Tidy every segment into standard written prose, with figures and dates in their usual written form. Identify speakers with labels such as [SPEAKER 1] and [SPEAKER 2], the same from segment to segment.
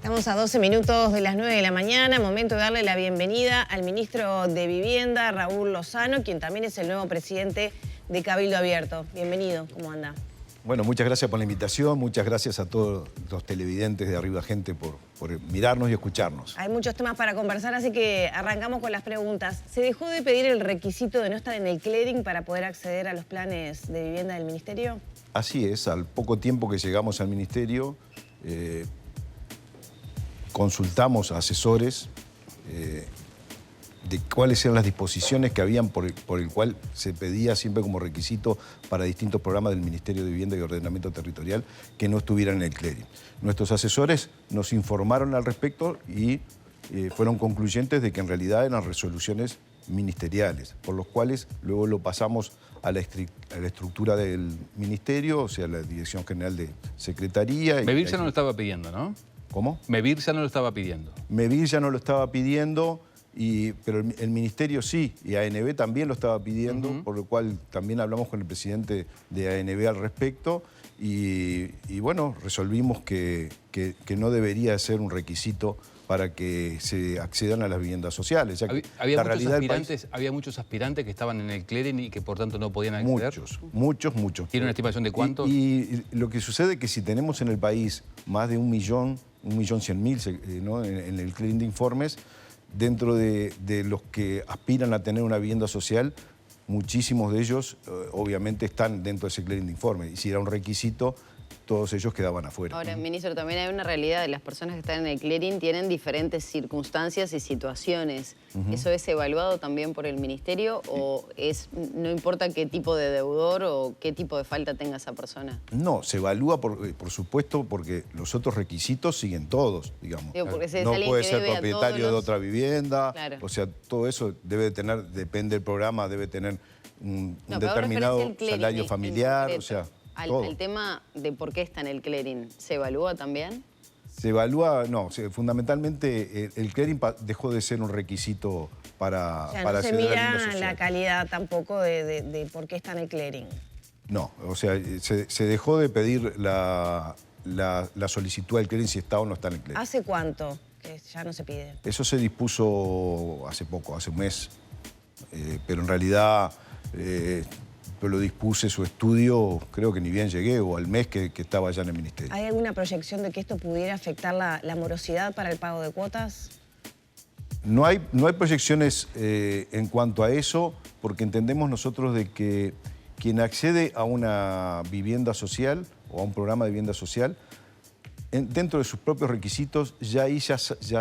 [SPEAKER 1] Estamos a 12 minutos de las 9 de la mañana, momento de darle la bienvenida al ministro de Vivienda, Raúl Lozano, quien también es el nuevo presidente de Cabildo Abierto. Bienvenido, ¿cómo anda?
[SPEAKER 2] Bueno, muchas gracias por la invitación, muchas gracias a todos los televidentes de Arriba Gente por mirarnos y escucharnos.
[SPEAKER 1] Hay muchos temas para conversar, así que arrancamos con las preguntas. ¿Se dejó de pedir el requisito de no estar en el clearing para poder acceder a los planes de vivienda del ministerio?
[SPEAKER 2] Así es, al poco tiempo que llegamos al ministerio, consultamos a asesores de cuáles eran las disposiciones que habían por el cual se pedía siempre como requisito para distintos programas del Ministerio de Vivienda y Ordenamiento Territorial que no estuvieran en el clearing. Nuestros asesores nos informaron al respecto y fueron concluyentes de que en realidad eran resoluciones ministeriales, por los cuales luego lo pasamos a la estructura del ministerio, o sea, la Dirección General de Secretaría.
[SPEAKER 3] MEVIR ya no lo estaba pidiendo, ¿no?
[SPEAKER 2] ¿Cómo?
[SPEAKER 3] MEVIR ya no lo estaba pidiendo.
[SPEAKER 2] MEVIR ya no lo estaba pidiendo, pero el ministerio sí, y ANB también lo estaba pidiendo, por lo cual también hablamos con el presidente de ANB al respecto, y bueno, resolvimos que no debería ser un requisito para que se accedan a las viviendas sociales. Ya que
[SPEAKER 3] había muchos aspirantes que estaban en el clearing y que por tanto no podían acceder.
[SPEAKER 2] Muchos.
[SPEAKER 3] ¿Tiene una estimación de cuántos?
[SPEAKER 2] Y lo que sucede es que si tenemos en el país más de 1.100.000, ¿no? en el clearing de informes, dentro de los que aspiran a tener una vivienda social, muchísimos de ellos obviamente están dentro de ese clearing de informes. Y si era un requisito, todos ellos quedaban afuera.
[SPEAKER 4] Ahora, ministro, también hay una realidad de las personas que están en el clearing tienen diferentes circunstancias y situaciones. ¿Eso es evaluado también por el ministerio o no importa qué tipo de deudor o qué tipo de falta tenga esa persona?
[SPEAKER 2] No, se evalúa por supuesto porque los otros requisitos siguen todos, digamos.
[SPEAKER 4] Digo, porque si
[SPEAKER 2] no puede ser
[SPEAKER 4] debe
[SPEAKER 2] propietario de otra vivienda,
[SPEAKER 4] claro.
[SPEAKER 2] O sea, todo eso debe tener, depende del programa, debe tener un determinado salario familiar, o sea,
[SPEAKER 4] al tema de por qué está en el clearing, ¿se evalúa también?
[SPEAKER 2] Se evalúa, no, fundamentalmente el clearing dejó de ser un requisito para
[SPEAKER 1] no se mira
[SPEAKER 2] la
[SPEAKER 1] la calidad tampoco de por qué está en el clearing.
[SPEAKER 2] No, o sea, se dejó de pedir la solicitud del clearing si está o no está en el clearing.
[SPEAKER 1] ¿Hace cuánto que ya no se pide?
[SPEAKER 2] Eso se dispuso hace poco, hace un mes, pero en realidad yo lo dispuse su estudio, creo que ni bien llegué, o al mes que estaba ya en el ministerio.
[SPEAKER 1] ¿Hay alguna proyección de que esto pudiera afectar la morosidad para el pago de cuotas?
[SPEAKER 2] No hay proyecciones en cuanto a eso, porque entendemos nosotros de que quien accede a una vivienda social o a un programa de vivienda social, dentro de sus propios requisitos, ya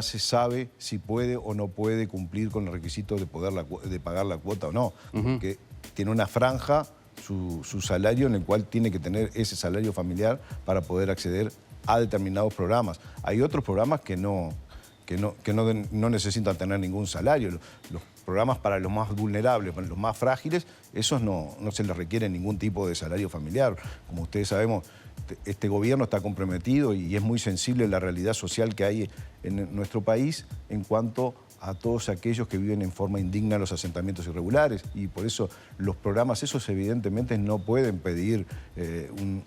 [SPEAKER 2] se sabe si puede o no puede cumplir con el requisito de pagar la cuota o no, porque tiene una franja, su salario, en el cual tiene que tener ese salario familiar para poder acceder a determinados programas. Hay otros programas que no necesitan tener ningún salario. Los programas para los más vulnerables, para los más frágiles, esos no se les requiere ningún tipo de salario familiar. Como ustedes sabemos, este gobierno está comprometido y es muy sensible a la realidad social que hay en nuestro país en cuanto a todos aquellos que viven en forma indigna en los asentamientos irregulares, y por eso los programas esos evidentemente no pueden pedir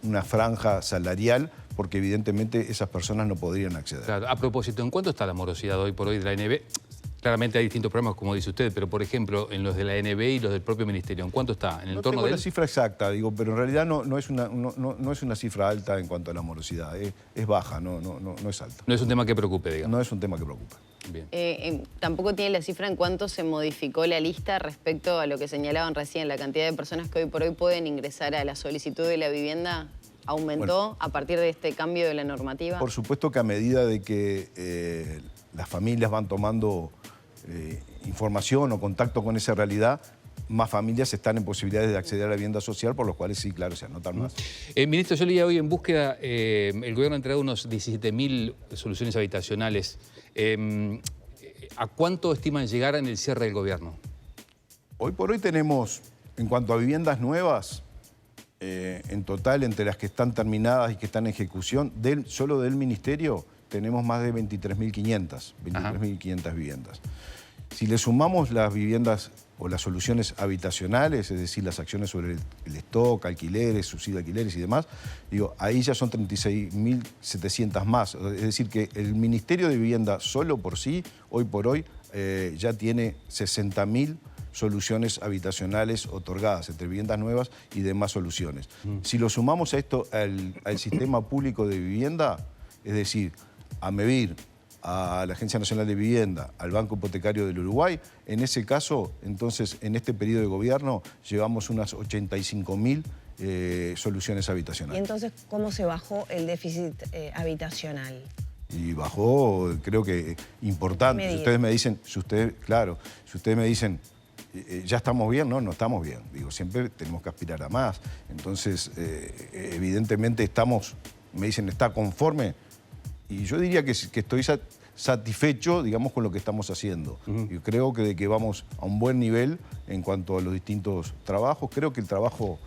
[SPEAKER 2] una franja salarial, porque evidentemente esas personas no podrían acceder.
[SPEAKER 3] Claro, a propósito, ¿en cuánto está la morosidad hoy por hoy de la ANB? Claramente hay distintos programas, como dice usted, pero por ejemplo, en los de la ANB y los del propio ministerio, ¿en cuánto está? ¿En el torno de
[SPEAKER 2] la cifra exacta, digo, pero en realidad no es una cifra alta en cuanto a la morosidad, es baja, no es alta.
[SPEAKER 3] No es un tema que preocupe, digamos.
[SPEAKER 2] No es un tema que preocupe.
[SPEAKER 3] Bien.
[SPEAKER 4] Tampoco tiene la cifra en cuánto se modificó la lista respecto a lo que señalaban recién, la cantidad de personas que hoy por hoy pueden ingresar a la solicitud de la vivienda. ¿Aumentó a partir de este cambio de la normativa?
[SPEAKER 2] Por supuesto que a medida de que las familias van tomando información o contacto con esa realidad, más familias están en posibilidades de acceder a la vivienda social, por los cuales sí, claro, se anotan más.
[SPEAKER 3] Ministro, yo leía hoy en búsqueda, el gobierno ha entregado unos 17.000 soluciones habitacionales. ¿A cuánto estiman llegar en el cierre del gobierno?
[SPEAKER 2] Hoy por hoy tenemos, en cuanto a viviendas nuevas, en total, entre las que están terminadas y que están en ejecución, solo del ministerio, tenemos más de 23.500 viviendas. Si le sumamos las viviendas o las soluciones habitacionales, es decir, las acciones sobre el stock, alquileres, subsidio de alquileres y demás, digo, ahí ya son 36.700 más. Es decir, que el Ministerio de Vivienda solo por sí, hoy por hoy, ya tiene 60.000 soluciones habitacionales otorgadas entre viviendas nuevas y demás soluciones. Si lo sumamos a esto al sistema público de vivienda, es decir, a MEVIR, a la Agencia Nacional de Vivienda, al Banco Hipotecario del Uruguay, en ese caso, entonces, en este periodo de gobierno, llevamos unas 85.000 soluciones
[SPEAKER 1] ¿Y
[SPEAKER 2] habitacionales.
[SPEAKER 1] entonces cómo se bajó el déficit habitacional?
[SPEAKER 2] Y bajó, creo que importante. Si ustedes me dicen, si ustedes me dicen, ya estamos bien, no estamos bien. Digo, siempre tenemos que aspirar a más. Entonces, evidentemente estamos, me dicen, ¿está conforme? Y yo diría que estoy satisfecho, digamos, con lo que estamos haciendo. Yo creo que vamos a un buen nivel en cuanto a los distintos trabajos. Creo que el trabajo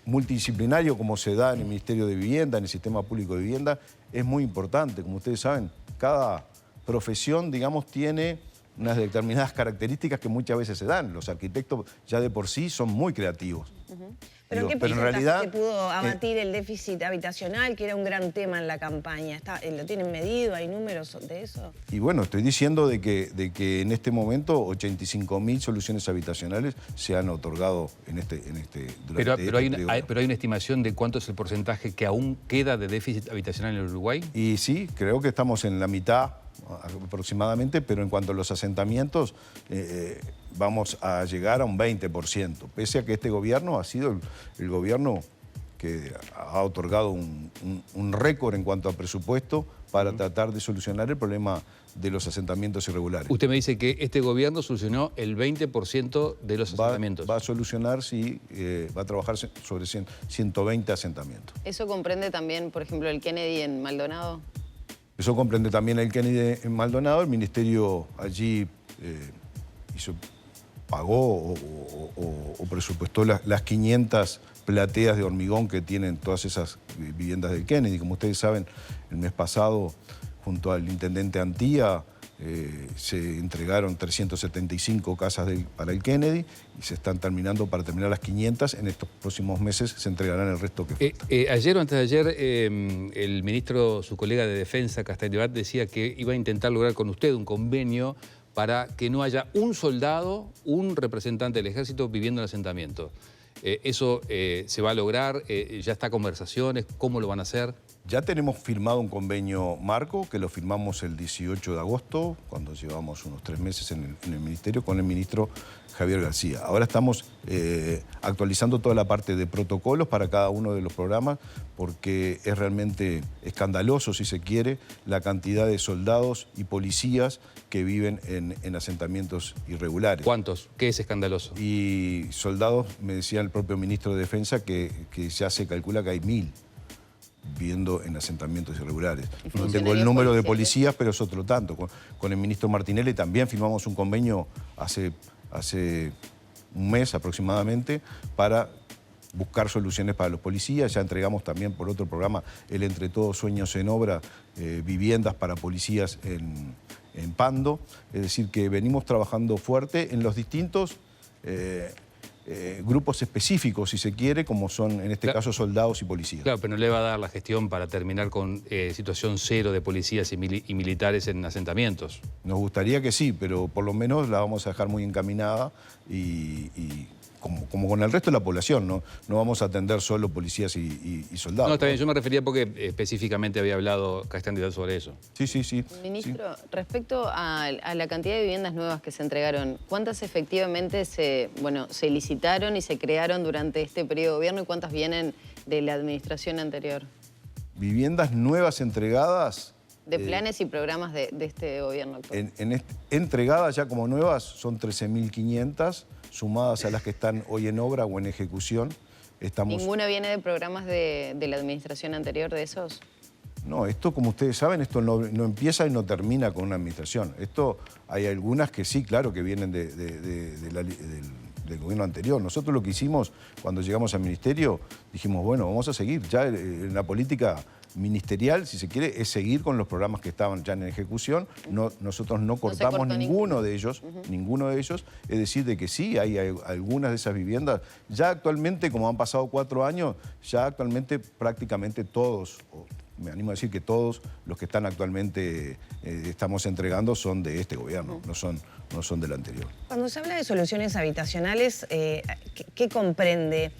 [SPEAKER 2] multidisciplinario, como se da en el Ministerio de Vivienda, en el Sistema Público de Vivienda, es muy importante. Como ustedes saben, cada profesión, digamos, tiene unas determinadas características que muchas veces se dan. Los arquitectos ya de por sí son muy creativos.
[SPEAKER 1] ¿Pero en qué
[SPEAKER 2] pero en
[SPEAKER 1] porcentaje
[SPEAKER 2] realidad,
[SPEAKER 1] se pudo abatir el déficit habitacional, que era un gran tema en la campaña? ¿Lo tienen medido? ¿Hay números de eso?
[SPEAKER 2] Y bueno, estoy diciendo de que en este momento 85.000 soluciones habitacionales se han otorgado
[SPEAKER 3] Pero hay una estimación de cuánto es el porcentaje que aún queda de déficit habitacional en el Uruguay.
[SPEAKER 2] Y sí, creo que estamos en la mitad aproximadamente, pero en cuanto a los asentamientos, vamos a llegar a un 20%, pese a que este gobierno ha sido el gobierno que ha otorgado un récord en cuanto a presupuesto para tratar de solucionar el problema de los asentamientos irregulares.
[SPEAKER 3] Usted me dice que este gobierno solucionó el 20% de los asentamientos.
[SPEAKER 2] Va a solucionar, sí, va a trabajar sobre 120 asentamientos.
[SPEAKER 4] ¿Eso comprende también, por ejemplo, el Kennedy en Maldonado?
[SPEAKER 2] Eso comprende también el Kennedy en Maldonado. El ministerio allí pagó o presupuestó las 500 plateas de hormigón que tienen todas esas viviendas del Kennedy. Como ustedes saben, el mes pasado, junto al intendente Antía, se entregaron 375 casas para el Kennedy y se están terminando, para terminar las 500, en estos próximos meses se entregarán el resto que falta.
[SPEAKER 3] Ayer o antes de ayer, el ministro, su colega de Defensa, Castellbat, decía que iba a intentar lograr con usted un convenio para que no haya un soldado, un representante del ejército viviendo en el asentamiento. ¿Eso se va a lograr? ¿Ya está conversaciones? ¿Cómo lo van a hacer?
[SPEAKER 2] Ya tenemos firmado un convenio marco, que lo firmamos el 18 de agosto, cuando llevamos unos 3 meses en el ministerio, con el ministro Javier García. Ahora estamos actualizando toda la parte de protocolos para cada uno de los programas, porque es realmente escandaloso, si se quiere, la cantidad de soldados y policías que viven en asentamientos irregulares.
[SPEAKER 3] ¿Cuántos? ¿Qué es escandaloso?
[SPEAKER 2] Y soldados, me decía el propio ministro de Defensa, que ya se calcula que hay 1.000 viviendo en asentamientos irregulares. No tengo el número de policías, pero es otro tanto. Con el ministro Martinelli también firmamos un convenio hace un mes aproximadamente para buscar soluciones para los policías. Ya entregamos también por otro programa, el Entre Todos Sueños en Obra, viviendas para policías en Pando. Es decir, que venimos trabajando fuerte en los distintos grupos específicos, si se quiere, como son en este caso soldados y policías.
[SPEAKER 3] Claro, pero no le va a dar la gestión para terminar con situación cero de policías y militares en asentamientos.
[SPEAKER 2] Nos gustaría que sí, pero por lo menos la vamos a dejar muy encaminada y como con el resto de la población, ¿no? No vamos a atender solo policías y soldados.
[SPEAKER 3] No, está bien, yo me refería porque específicamente había hablado Castellbat sobre eso.
[SPEAKER 2] Sí.
[SPEAKER 4] Ministro, respecto a la cantidad de viviendas nuevas que se entregaron, ¿cuántas efectivamente se licitaron y se crearon durante este periodo de gobierno y cuántas vienen de la administración anterior?
[SPEAKER 2] Viviendas nuevas entregadas.
[SPEAKER 4] De planes y programas de este gobierno actual.
[SPEAKER 2] Entregadas ya como nuevas son 13.500, sumadas a las que están hoy en obra o en ejecución.
[SPEAKER 4] ¿Ninguna viene de programas de la administración anterior de esos?
[SPEAKER 2] No, esto, como ustedes saben, esto no empieza y no termina con una administración. Esto hay algunas que sí, claro, que vienen del gobierno anterior. Nosotros lo que hicimos cuando llegamos al ministerio, dijimos, bueno, vamos a seguir. Ya en la política ministerial, si se quiere, es seguir con los programas que estaban ya en ejecución. Nosotros no cortamos ninguno de ellos, es decir, de que sí, hay algunas de esas viviendas. Ya actualmente, como han pasado 4 años, ya actualmente prácticamente todos, me animo a decir que todos los que están actualmente estamos entregando son de este gobierno, no son del anterior.
[SPEAKER 1] Cuando se habla de soluciones habitacionales, ¿qué comprende?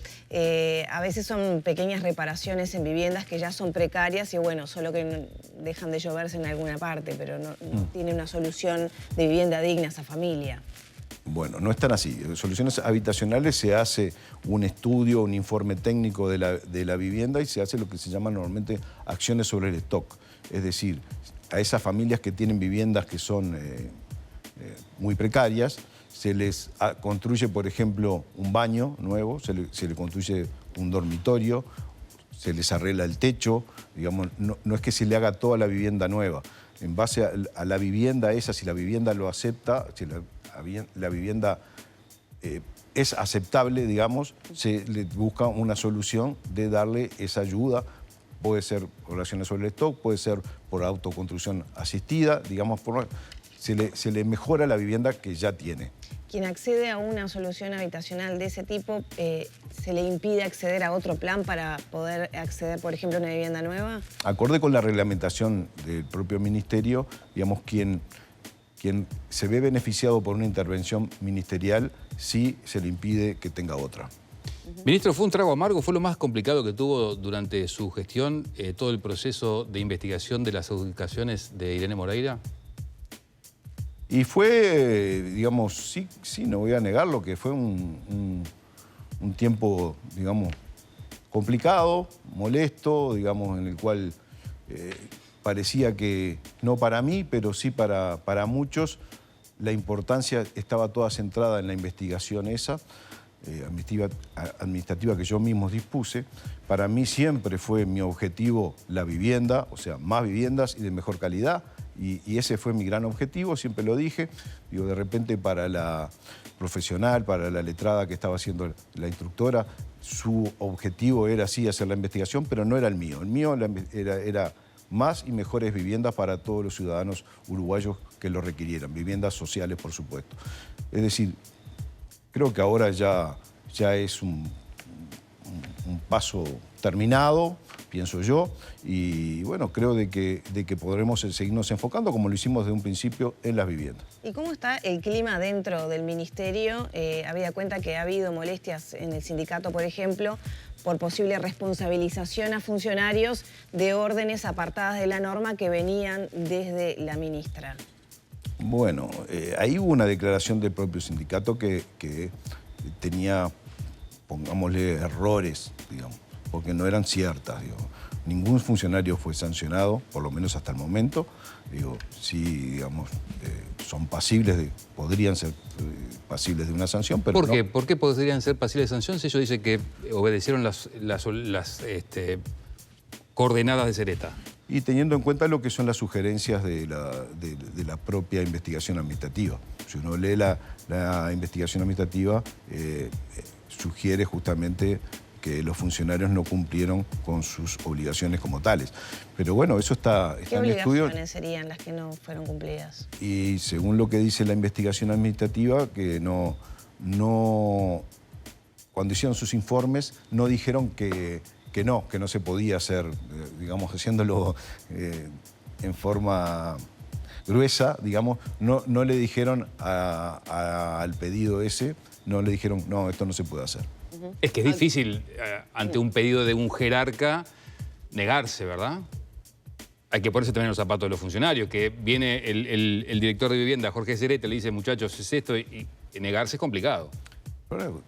[SPEAKER 1] A veces son pequeñas reparaciones en viviendas que ya son precarias y bueno, solo que dejan de lloverse en alguna parte, pero no tiene una solución de vivienda digna a esa familia.
[SPEAKER 2] Bueno, no es tan así. En soluciones habitacionales se hace un estudio, un informe técnico de la vivienda y se hace lo que se llama normalmente acciones sobre el stock. Es decir, a esas familias que tienen viviendas que son muy precarias, se les construye, por ejemplo, un baño nuevo, se le construye un dormitorio, se les arregla el techo, digamos, no es que se le haga toda la vivienda nueva. En base a la vivienda esa, si la vivienda lo acepta, si la vivienda es aceptable, digamos, se le busca una solución de darle esa ayuda. Puede ser por acciones sobre el stock, puede ser por autoconstrucción asistida, digamos, se le mejora la vivienda que ya tiene.
[SPEAKER 1] Quien accede a una solución habitacional de ese tipo, ¿se le impide acceder a otro plan para poder acceder, por ejemplo, a una vivienda nueva?
[SPEAKER 2] Acorde con la reglamentación del propio ministerio, digamos, quien se ve beneficiado por una intervención ministerial, sí se le impide que tenga otra.
[SPEAKER 3] Ministro, ¿fue un trago amargo? ¿Fue lo más complicado que tuvo durante su gestión todo el proceso de investigación de las adjudicaciones de Irene Moreira?
[SPEAKER 2] Y fue, digamos, sí, no voy a negarlo, que fue un tiempo, digamos, complicado, molesto, digamos, en el cual parecía que, no para mí, pero sí para muchos, la importancia estaba toda centrada en la investigación esa, administrativa que yo mismo dispuse. Para mí siempre fue mi objetivo la vivienda, o sea, más viviendas y de mejor calidad. Y ese fue mi gran objetivo, siempre lo dije. Digo, de repente para la profesional, para la letrada que estaba haciendo la instructora, su objetivo era sí hacer la investigación, pero no era el mío. El mío era más y mejores viviendas para todos los ciudadanos uruguayos que lo requirieran, viviendas sociales, por supuesto. Es decir, creo que ahora ya es un paso terminado, pienso yo, y bueno, creo de que podremos seguirnos enfocando, como lo hicimos desde un principio, en las viviendas.
[SPEAKER 1] ¿Y cómo está el clima dentro del ministerio? Habida cuenta que ha habido molestias en el sindicato, por ejemplo, por posible responsabilización a funcionarios de órdenes apartadas de la norma que venían desde la ministra.
[SPEAKER 2] Bueno, ahí hubo una declaración del propio sindicato que tenía, pongámosle, errores, digamos, porque no eran ciertas, digamos. Ningún funcionario fue sancionado, por lo menos hasta el momento. Digo, sí, digamos, son pasibles podrían ser pasibles de una sanción, pero
[SPEAKER 3] ¿Por qué?
[SPEAKER 2] no.
[SPEAKER 3] ¿Por qué podrían ser pasibles de sanción si ellos dicen que obedecieron las coordenadas de Sereta?
[SPEAKER 2] Y teniendo en cuenta lo que son las sugerencias de la propia investigación administrativa. Si uno lee la investigación administrativa, sugiere justamente que los funcionarios no cumplieron con sus obligaciones como tales. Pero bueno, eso está en estudio.
[SPEAKER 1] ¿Qué obligaciones serían las que no fueron cumplidas?
[SPEAKER 2] Y según lo que dice la investigación administrativa, que cuando hicieron sus informes, no dijeron que no se podía hacer, digamos, haciéndolo en forma gruesa, digamos, no le dijeron al pedido ese, no le dijeron, no, esto no se puede hacer.
[SPEAKER 3] Es que es difícil, ante un pedido de un jerarca, negarse, ¿verdad? Hay que ponerse también en los zapatos de los funcionarios, que viene el director de vivienda, Jorge Sereta, le dice, muchachos, es esto, y negarse es complicado.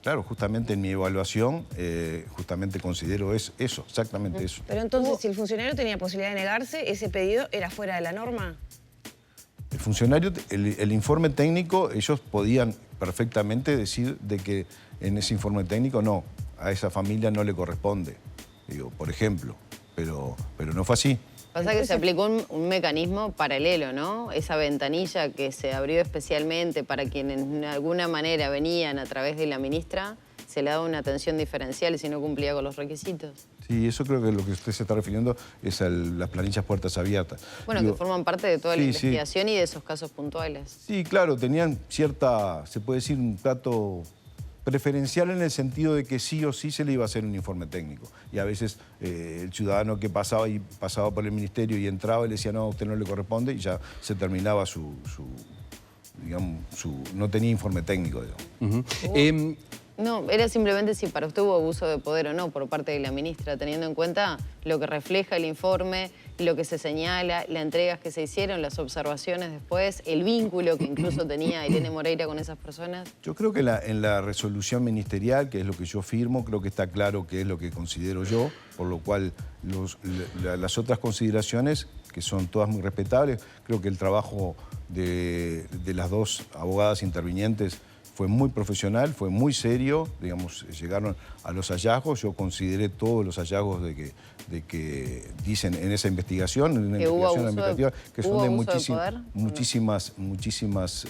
[SPEAKER 2] Claro, justamente en mi evaluación, justamente considero eso, exactamente eso.
[SPEAKER 1] Pero entonces, si el funcionario tenía posibilidad de negarse, ¿ese pedido era fuera de la norma?
[SPEAKER 2] El funcionario, el informe técnico, ellos podían perfectamente decir de que en ese informe técnico no, a esa familia no le corresponde, digo, por ejemplo, pero no fue así.
[SPEAKER 4] Pasa que se aplicó un mecanismo paralelo, ¿no? Esa ventanilla que se abrió especialmente para quienes de alguna manera venían a través de la ministra, se le daba una atención diferencial si no cumplía con los requisitos.
[SPEAKER 2] Sí, eso creo que lo que usted se está refiriendo es a las planillas puertas abiertas.
[SPEAKER 4] Bueno,
[SPEAKER 2] Digo,
[SPEAKER 4] que forman parte de toda la
[SPEAKER 2] sí,
[SPEAKER 4] investigación y de esos casos puntuales.
[SPEAKER 2] Sí, claro, tenían cierta, se puede decir, un trato preferencial en el sentido de que sí o sí se le iba a hacer un informe técnico. Y a veces el ciudadano que pasaba por el ministerio y entraba y le decía, no, a usted no le corresponde, y ya se terminaba no tenía informe técnico, digamos.
[SPEAKER 4] No, era simplemente si para usted hubo abuso de poder o no por parte de la ministra, teniendo en cuenta lo que refleja el informe, lo que se señala, las entregas que se hicieron, las observaciones después, el vínculo que incluso tenía Irene Moreira con esas personas.
[SPEAKER 2] Yo creo que en la resolución ministerial, que es lo que yo firmo, creo que está claro qué es lo que considero yo, por lo cual las otras consideraciones, que son todas muy respetables, creo que el trabajo de las dos abogadas intervinientes fue muy profesional, fue muy serio, digamos, llegaron a los hallazgos, yo consideré todos los hallazgos de que dicen en esa investigación, en una investigación administrativa, que son de muchísimas,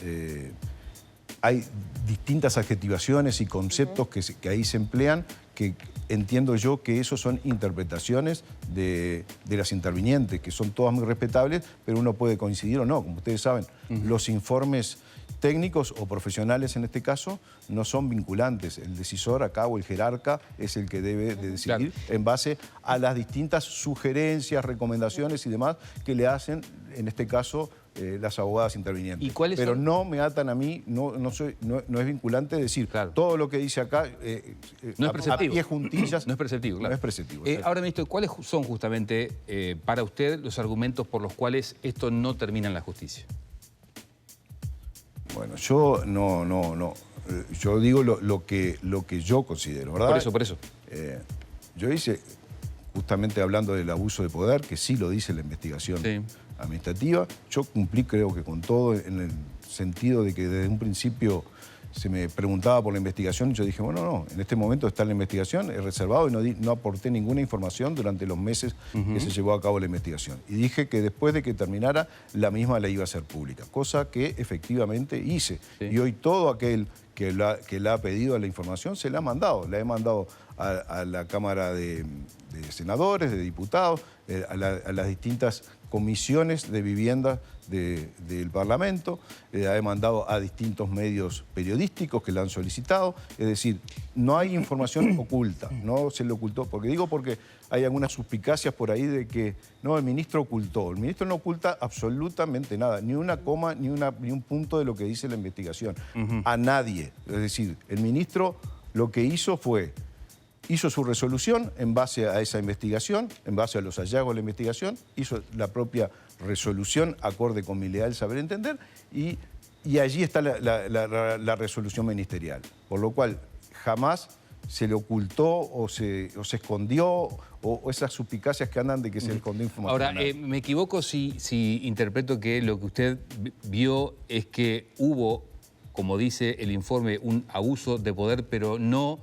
[SPEAKER 2] hay distintas adjetivaciones y conceptos que ahí se emplean, que entiendo yo que esos son interpretaciones de las intervinientes, que son todas muy respetables, pero uno puede coincidir o no. Como ustedes saben, los informes técnicos o profesionales en este caso no son vinculantes. El decisor acá o el jerarca es el que debe de decidir en base a las distintas sugerencias, recomendaciones y demás que le hacen, en este caso, las abogadas intervinientes.
[SPEAKER 3] ¿Y cuáles
[SPEAKER 2] Pero
[SPEAKER 3] son?
[SPEAKER 2] no me atan a mí, no es vinculante decir todo lo que dice acá
[SPEAKER 3] no es preceptivo.
[SPEAKER 2] a pie juntillas.
[SPEAKER 3] No es preceptivo, claro.
[SPEAKER 2] No es preceptivo.
[SPEAKER 3] Ahora, ministro, ¿cuáles son justamente para usted los argumentos por los cuales esto no termina en la justicia?
[SPEAKER 2] Bueno, yo no. Yo digo lo que yo considero, ¿verdad?
[SPEAKER 3] Por eso.
[SPEAKER 2] Yo hice, justamente hablando del abuso de poder, que sí lo dice la investigación administrativa, yo cumplí creo que con todo en el sentido de que desde un principio se me preguntaba por la investigación y yo dije, bueno, no, en este momento está la investigación, es reservado y no aporté ninguna información durante los meses que se llevó a cabo la investigación. Y dije que después de que terminara, la misma la iba a hacer pública, cosa que efectivamente hice. Y hoy todo aquel que la ha pedido la información se la ha mandado. La he mandado a la Cámara de Senadores, de Diputados, a las distintas comisiones de vivienda del Parlamento, la he mandado a distintos medios periodísticos que la han solicitado. Es decir, no hay información oculta, no se le ocultó. Porque hay algunas suspicacias por ahí de que no, el ministro ocultó. El ministro no oculta absolutamente nada, ni una coma, ni un punto de lo que dice la investigación. A nadie. Es decir, el ministro lo que hizo su resolución en base a esa investigación, en base a los hallazgos de la investigación, hizo la propia resolución acorde con mi leal saber entender y allí está la resolución ministerial. Por lo cual jamás se le ocultó o se escondió o esas suspicacias que andan de que se le escondió información.
[SPEAKER 3] Ahora, me equivoco si interpreto que lo que usted vio es que hubo, como dice el informe, un abuso de poder, pero no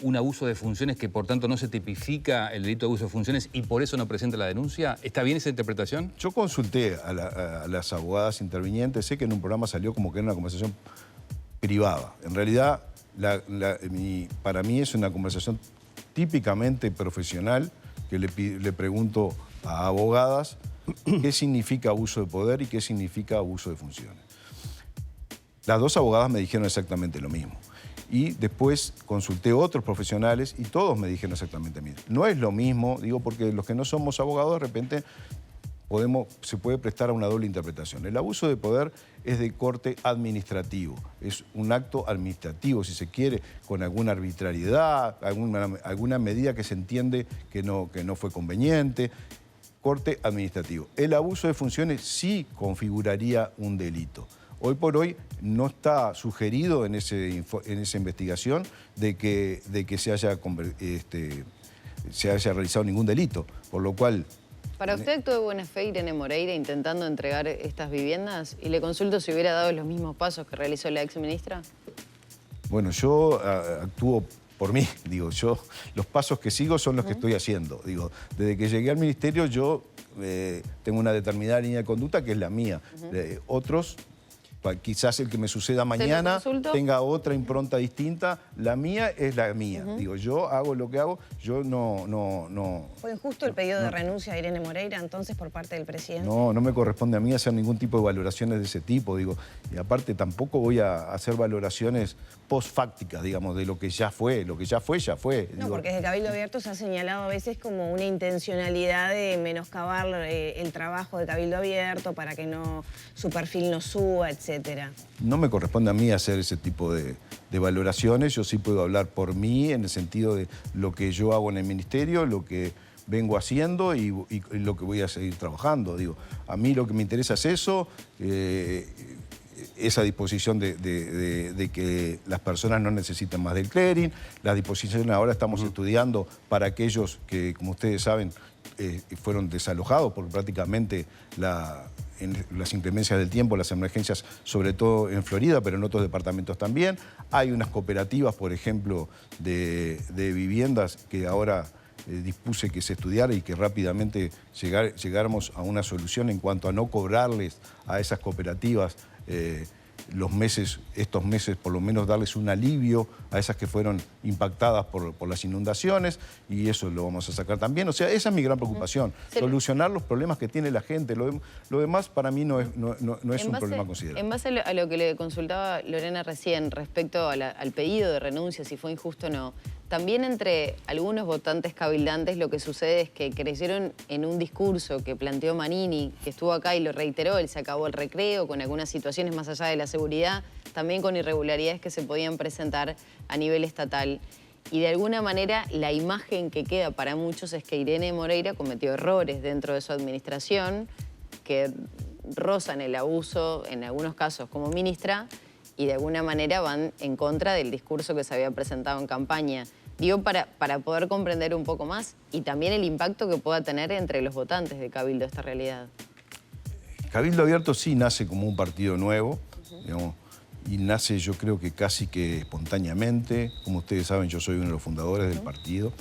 [SPEAKER 3] un abuso de funciones, que por tanto no se tipifica el delito de abuso de funciones y por eso no presenta la denuncia. ¿Está bien esa interpretación?
[SPEAKER 2] Yo consulté a las abogadas intervinientes, sé que en un programa salió como que era una conversación privada. En realidad, para mí es una conversación típicamente profesional, que le pregunto a abogadas qué significa abuso de poder y qué significa abuso de funciones. Las dos abogadas me dijeron exactamente lo mismo. Y después consulté a otros profesionales y todos me dijeron exactamente lo mismo. No es lo mismo, digo, porque los que no somos abogados de repente se puede prestar a una doble interpretación. El abuso de poder es de corte administrativo, es un acto administrativo, si se quiere, con alguna arbitrariedad, alguna medida que se entiende que no fue conveniente, corte administrativo. El abuso de funciones sí configuraría un delito. Hoy por hoy no está sugerido en esa investigación de que se haya realizado ningún delito, por lo cual...
[SPEAKER 4] ¿Para usted actuó de buena fe Irene Moreira intentando entregar estas viviendas? Y le consulto si hubiera dado los mismos pasos que realizó la exministra.
[SPEAKER 2] Bueno, yo actúo por mí, digo, los pasos que sigo son los que estoy haciendo. Digo, desde que llegué al ministerio yo tengo una determinada línea de conducta que es la mía. Otros Quizás el que me suceda mañana tenga otra impronta distinta. La mía es la mía. Digo, yo hago lo que hago, yo no...
[SPEAKER 1] ¿Fue injusto el pedido de renuncia de Irene Moreira entonces por parte del presidente?
[SPEAKER 2] No me corresponde a mí hacer ningún tipo de valoraciones de ese tipo, digo. Y aparte tampoco voy a hacer valoraciones post-fácticas, digamos, de lo que ya fue. Lo que ya fue, ya fue.
[SPEAKER 1] No, porque desde Cabildo Abierto se ha señalado a veces como una intencionalidad de menoscabar el trabajo de Cabildo Abierto para que su perfil no suba, etcétera.
[SPEAKER 2] No me corresponde a mí hacer ese tipo de valoraciones. Yo sí puedo hablar por mí en el sentido de lo que yo hago en el ministerio, lo que vengo haciendo y lo que voy a seguir trabajando. Digo, a mí lo que me interesa es eso, esa disposición de que las personas no necesiten más del clearing. La disposición ahora estamos estudiando para aquellos que, como ustedes saben, fueron desalojados porque prácticamente en las inclemencias del tiempo, las emergencias, sobre todo en Florida, pero en otros departamentos también. Hay unas cooperativas, por ejemplo, de viviendas que ahora dispuse que se estudiara y que rápidamente llegáramos a una solución en cuanto a no cobrarles a esas cooperativas estos meses, por lo menos darles un alivio a esas que fueron impactadas por las inundaciones, y eso lo vamos a sacar también. O sea, esa es mi gran preocupación, solucionar los problemas que tiene la gente. Lo demás para mí no es un problema considerable.
[SPEAKER 4] En base a lo que le consultaba Lorena recién respecto al pedido de renuncia, si fue injusto o no, también entre algunos votantes cabildantes lo que sucede es que creyeron en un discurso que planteó Manini, que estuvo acá y lo reiteró, él se acabó el recreo, con algunas situaciones más allá de la seguridad, también con irregularidades que se podían presentar a nivel estatal. Y de alguna manera la imagen que queda para muchos es que Irene Moreira cometió errores dentro de su administración que rozan el abuso, en algunos casos como ministra, y de alguna manera van en contra del discurso que se había presentado en campaña. Digo, para poder comprender un poco más y también el impacto que pueda tener entre los votantes de Cabildo esta realidad.
[SPEAKER 2] Cabildo Abierto sí nace como un partido nuevo, digamos, y nace yo creo que casi que espontáneamente. Como ustedes saben, yo soy uno de los fundadores del partido.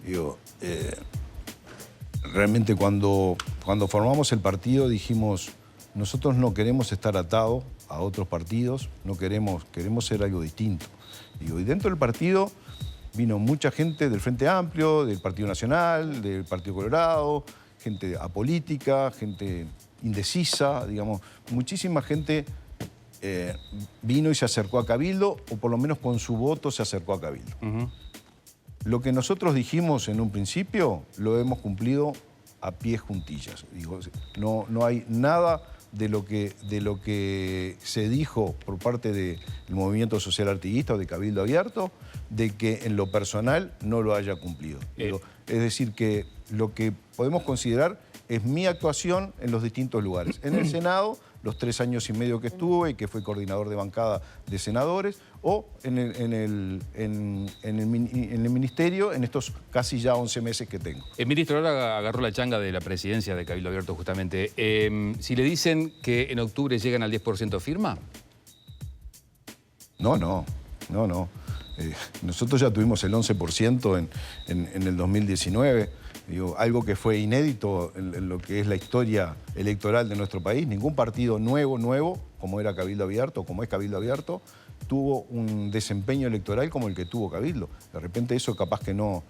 [SPEAKER 2] Digo, realmente cuando formamos el partido dijimos, nosotros no queremos estar atados a otros partidos, queremos ser algo distinto. Digo, y dentro del partido vino mucha gente del Frente Amplio, del Partido Nacional, del Partido Colorado, gente apolítica, gente indecisa, digamos, muchísima gente vino y se acercó a Cabildo, o por lo menos con su voto se acercó a Cabildo. Lo que nosotros dijimos en un principio lo hemos cumplido a pies juntillas. Digo, no hay nada de lo que se dijo por parte del Movimiento Social Artiguista o de Cabildo Abierto, de que en lo personal no lo haya cumplido. Es decir, que lo que podemos considerar es mi actuación en los distintos lugares. En el Senado, los 3 años y medio que estuve y que fui coordinador de bancada de senadores, o en el ministerio en estos casi ya 11 meses que tengo.
[SPEAKER 3] El ministro ahora agarró la changa de la presidencia de Cabildo Abierto justamente. Si le dicen que en octubre llegan al 10%, ¿firma?
[SPEAKER 2] No. Nosotros ya tuvimos el 11% en el 2019. Digo, algo que fue inédito en lo que es la historia electoral de nuestro país. Ningún partido nuevo, como era Cabildo Abierto, como es Cabildo Abierto, tuvo un desempeño electoral como el que tuvo Cabildo. De repente eso capaz que no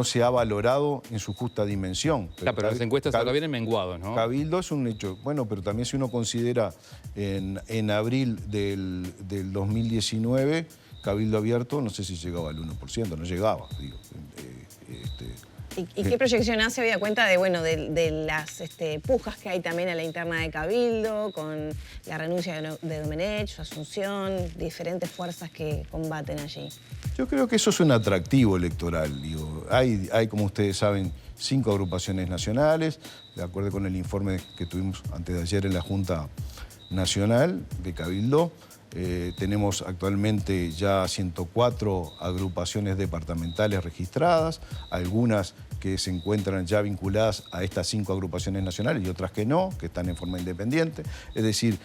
[SPEAKER 2] se ha valorado en su justa dimensión.
[SPEAKER 3] Pero las encuestas ahora vienen menguados, ¿no?
[SPEAKER 2] Cabildo es un hecho. Bueno, pero también si uno considera en abril del 2019, Cabildo Abierto, no sé si llegaba al 1%, no llegaba, digo.
[SPEAKER 1] ¿Y qué proyección hace, habida cuenta de las pujas que hay también a la interna de Cabildo, con la renuncia de Domenech, su asunción, diferentes fuerzas que combaten allí?
[SPEAKER 2] Yo creo que eso es un atractivo electoral. Digo, hay, como ustedes saben, 5 agrupaciones nacionales, de acuerdo con el informe que tuvimos antes de ayer en la Junta Nacional de Cabildo. Tenemos actualmente ya 104 agrupaciones departamentales registradas, algunas que se encuentran ya vinculadas a estas 5 agrupaciones nacionales y otras que no, que están en forma independiente. Es decir,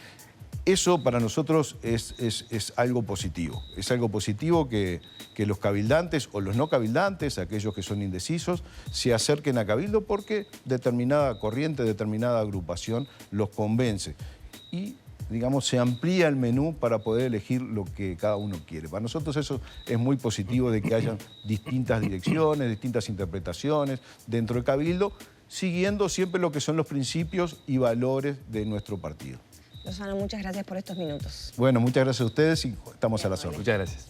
[SPEAKER 2] eso para nosotros es algo positivo. Es algo positivo que los cabildantes o los no cabildantes, aquellos que son indecisos, se acerquen a Cabildo porque determinada corriente, determinada agrupación los convence. Y digamos, se amplía el menú para poder elegir lo que cada uno quiere. Para nosotros eso es muy positivo, de que hayan distintas direcciones, distintas interpretaciones dentro del Cabildo, siguiendo siempre lo que son los principios y valores de nuestro partido.
[SPEAKER 1] Lozano, muchas gracias por estos minutos.
[SPEAKER 2] Bueno, muchas gracias a ustedes y estamos a las órdenes.
[SPEAKER 3] Muchas gracias.